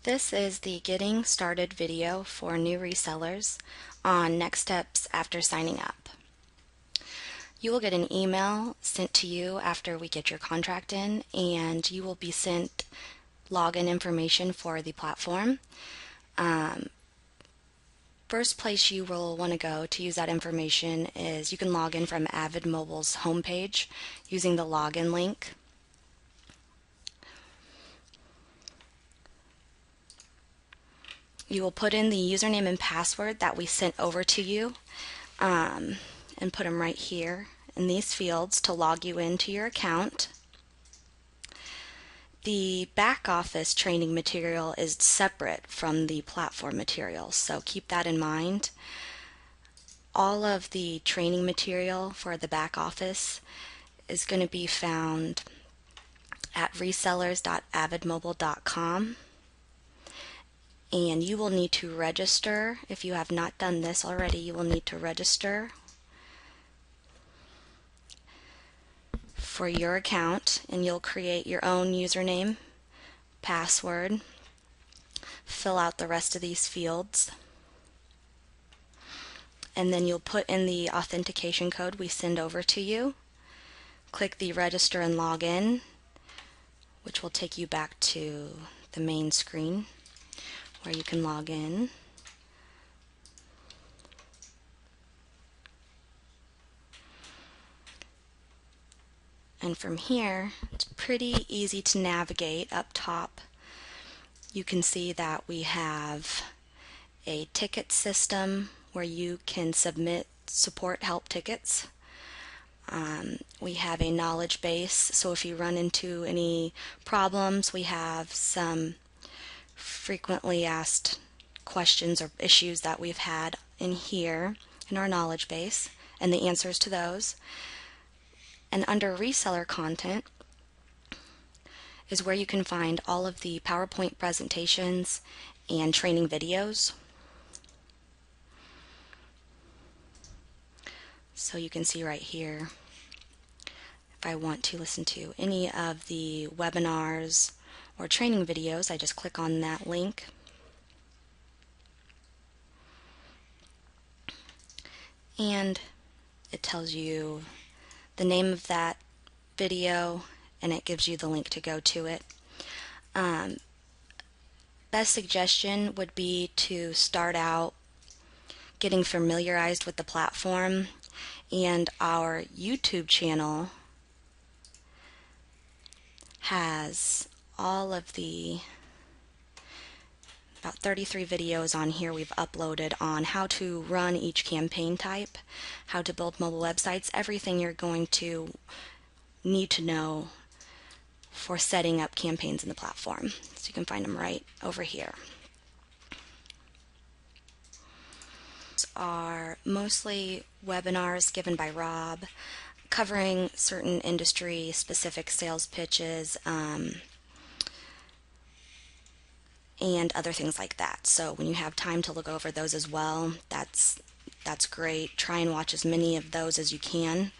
This is the Getting Started video for new resellers on next steps after signing up. You will get an email sent to you after we get your contract in, and you will be sent login information for the platform. First place you will want to go to use that information is you can log in from Avid Mobile's homepage using the login link. You will put in the username and password that we sent over to you and put them right here in these fields to log you into your account. The back office training material is separate from the platform material, so keep that in mind. All of the training material for the back office is going to be found at resellers.avidmobile.com, and you will need to register. If you have not done this already, you will need to register for your account, and you'll create your own username, password, fill out the rest of these fields, and then you'll put in the authentication code we send over to you. Click the register and log in, which will take you back to the main screen where you can log in. And from here, it's pretty easy to navigate. Up top, you can see that we have a ticket system where you can submit support help tickets. We have a knowledge base, so if you run into any problems, we have some frequently asked questions or issues that we've had in here in our knowledge base and the answers to those. And under reseller content is where you can find all of the PowerPoint presentations and training videos. So you can see right here, if I want to listen to any of the webinars or training videos, I just click on that link. And it tells you the name of that video, and it gives you the link to go to it. Best suggestion would be to start out getting familiarized with the platform, and our YouTube channel has all of the about 33 videos on here we've uploaded on how to run each campaign type, how to build mobile websites, everything you're going to need to know for setting up campaigns in the platform. So you can find them right over here. These are mostly webinars given by Rob covering certain industry specific sales pitches and other things like that. So when you have time to look over those as well, that's great. Try and watch as many of those as you can,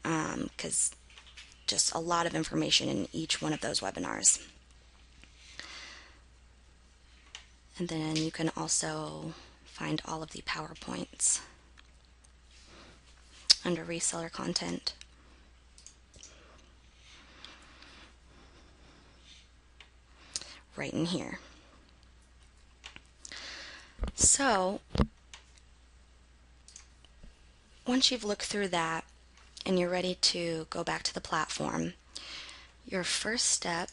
because just a lot of information in each one of those webinars. And then you can also find all of the PowerPoints under reseller content. Right in here. So once you've looked through that and you're ready to go back to the platform, your first step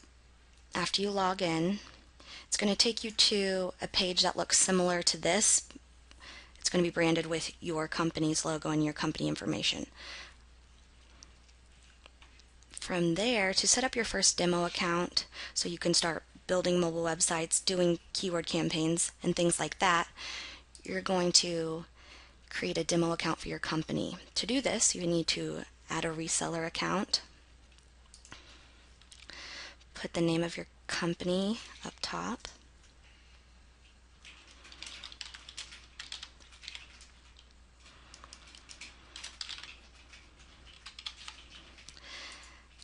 after you log in, it's going to take you to a page that looks similar to this. It's going to be branded with your company's logo and your company information. From there, to set up your first demo account so you can start building mobile websites, doing keyword campaigns, and things like that, you're going to create a demo account for your company. To do this, you need to add a reseller account. Put the name of your company up top.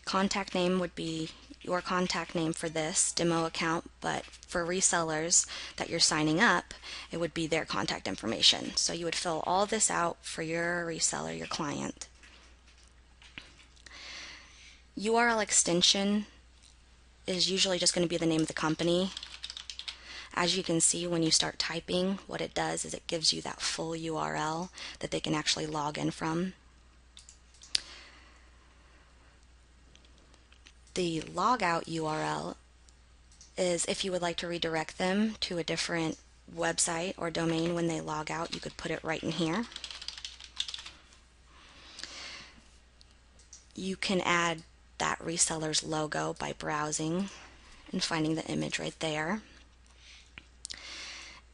contact name would be your contact name for this demo account, but for resellers that you're signing up, it would be their contact information. So you would fill all this out for your reseller, your client. URL extension is usually just going to be the name of the company. As you can see, when you start typing, what it does is it gives you that full URL that they can actually log in from. The logout URL is if you would like to redirect them to a different website or domain when they log out, you could put it right in here. You can add that reseller's logo by browsing and finding the image right there.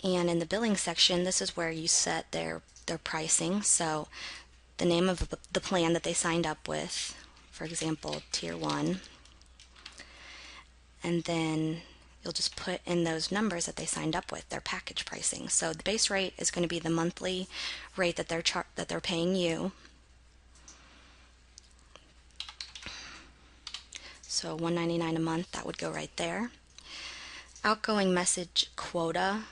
And in the billing section, this is where you set their pricing. So the name of the plan that they signed up with, for example, Tier 1. And then you'll just put in those numbers that they signed up with, their package pricing. So the base rate is going to be the monthly rate that they're paying you. So $199 a month, that would go right there. Outgoing message quota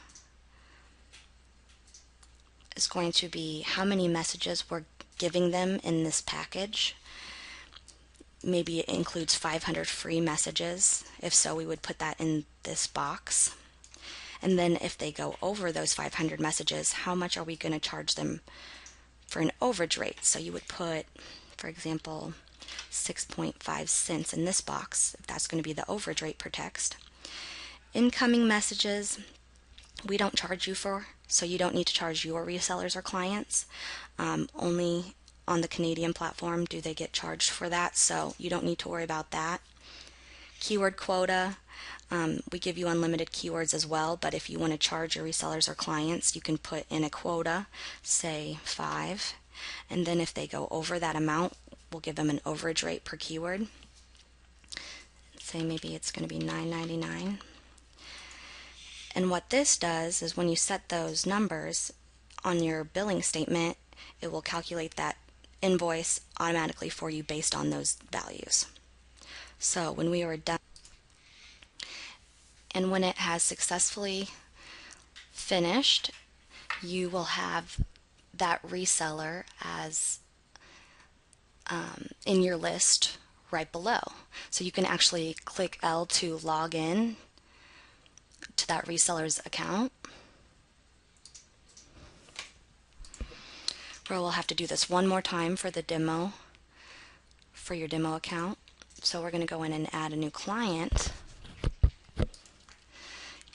is going to be how many messages we're giving them in this package. Maybe it includes 500 free messages. If so, we would put that in this box. And then if they go over those 500 messages, how much are we going to charge them for an overage rate? So you would put, for example, 6.5 cents in this box, if that's going to be the overage rate per text. Incoming messages, we don't charge you for, so you don't need to charge your resellers or clients. Only on the Canadian platform do they get charged for that, so you don't need to worry about that. Keyword quota, we give you unlimited keywords as well, but if you want to charge your resellers or clients, you can put in a quota, say 5, and then if they go over that amount, we'll give them an overage rate per keyword. Say maybe it's going to be $9.99. And what this does is when you set those numbers on your billing statement, it will calculate that invoice automatically for you based on those values. So when we are done, and when it has successfully finished, you will have that reseller as in your list right below. So you can actually click L to log in to that reseller's account. We'll have to do this one more time for the demo, for your demo account. So we're going to go in and add a new client.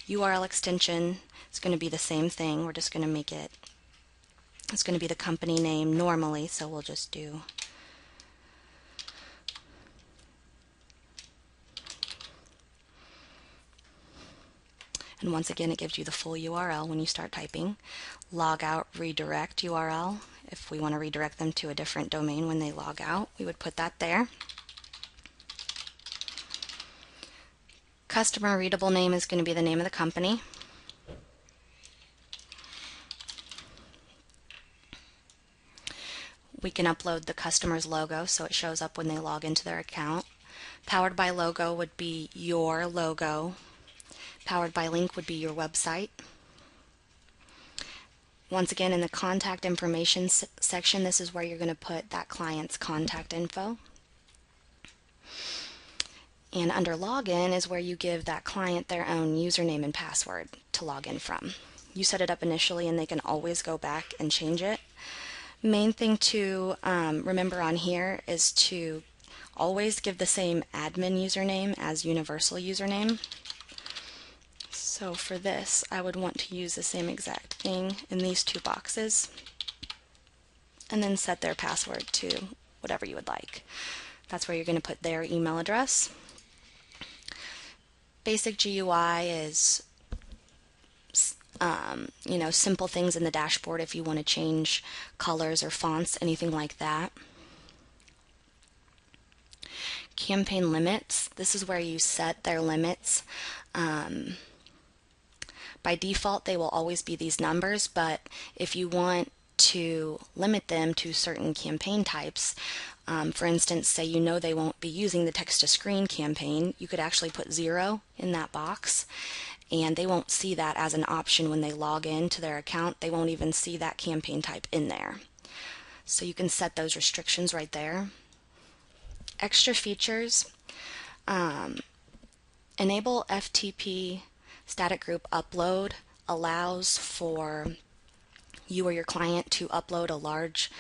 URL extension is going to be the same thing. We're just going to make it, it's going to be the company name normally, so we'll just do and once again it gives you the full URL when you start typing. Logout redirect URL, if we want to redirect them to a different domain when they log out, we would put that there. Customer readable name is going to be the name of the company. We can upload the customer's logo so it shows up when they log into their account. Powered by logo would be your logo. Powered by link would be your website. Once again, in the contact information section, this is where you're going to put that client's contact info. And under login is where you give that client their own username and password to log in from. You set it up initially and they can always go back and change it. Main thing to remember on here is to always give the same admin username as universal username. So for this, I would want to use the same exact thing in these two boxes and then set their password to whatever you would like. That's where you're going to put their email address. Basic GUI is simple things in the dashboard if you want to change colors or fonts, anything like that. Campaign limits, this is where you set their limits. By default, they will always be these numbers, but if you want to limit them to certain campaign types. For instance, say you know they won't be using the text-to-screen campaign, you could actually put 0 in that box, and they won't see that as an option when they log in to their account. They won't even see that campaign type in there. So you can set those restrictions right there. Extra features. Enable FTP static group upload allows for you or your client to upload a large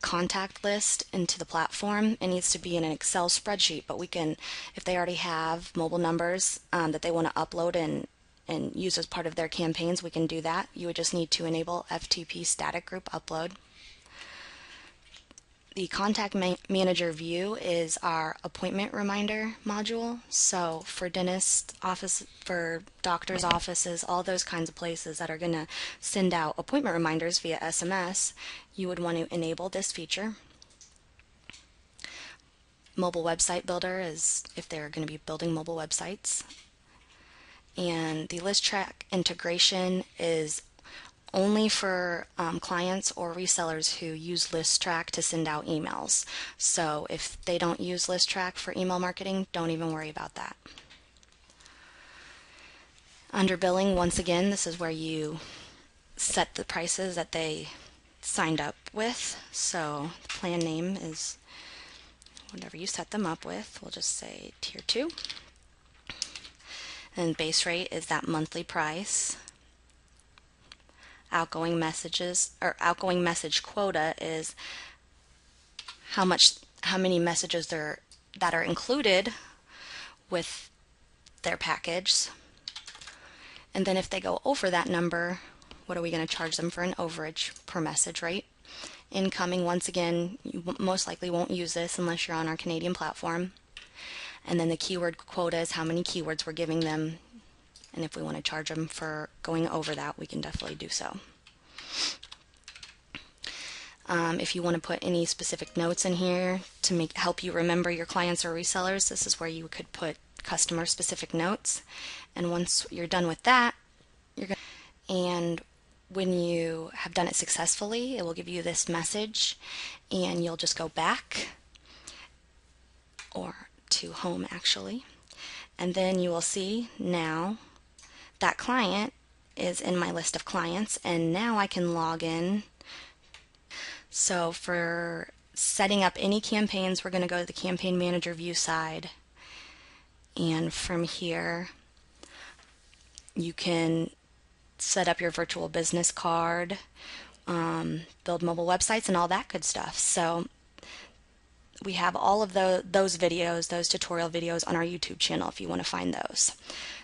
contact list into the platform. It needs to be in an Excel spreadsheet, but we can, if they already have mobile numbers that they want to upload and use as part of their campaigns, we can do that. You would just need to enable FTP static group upload. The Contact Manager view is our appointment reminder module. So for dentist office, for doctor's offices, all those kinds of places that are going to send out appointment reminders via SMS, you would want to enable this feature. Mobile website builder is if they're going to be building mobile websites. And the list track integration is only for clients or resellers who use ListTrack to send out emails. So if they don't use ListTrack for email marketing, don't even worry about that. Under billing, once again, this is where you set the prices that they signed up with. So the plan name is whatever you set them up with. We'll just say Tier 2. And base rate is that monthly price. Outgoing messages or outgoing message quota is how many messages that are included with their package. And then if they go over that number, what are we going to charge them for an overage per message, right? Incoming, once again, you most likely won't use this unless you're on our Canadian platform. And then the keyword quota is how many keywords we're giving them. And if we want to charge them for going over that, we can definitely do so. If you want to put any specific notes in here to help you remember your clients or resellers, this is where you could put customer specific notes. And once you're done with that, and when you have done it successfully, it will give you this message, and you'll just go back or to home actually, and then you will see now that client is in my list of clients, and now I can log in. So for setting up any campaigns, we're going to go to the Campaign Manager view side, and from here you can set up your virtual business card, build mobile websites, and all that good stuff. So we have all of those videos, those tutorial videos on our YouTube channel if you want to find those.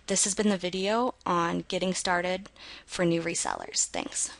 This has been the video on getting started for new resellers. Thanks.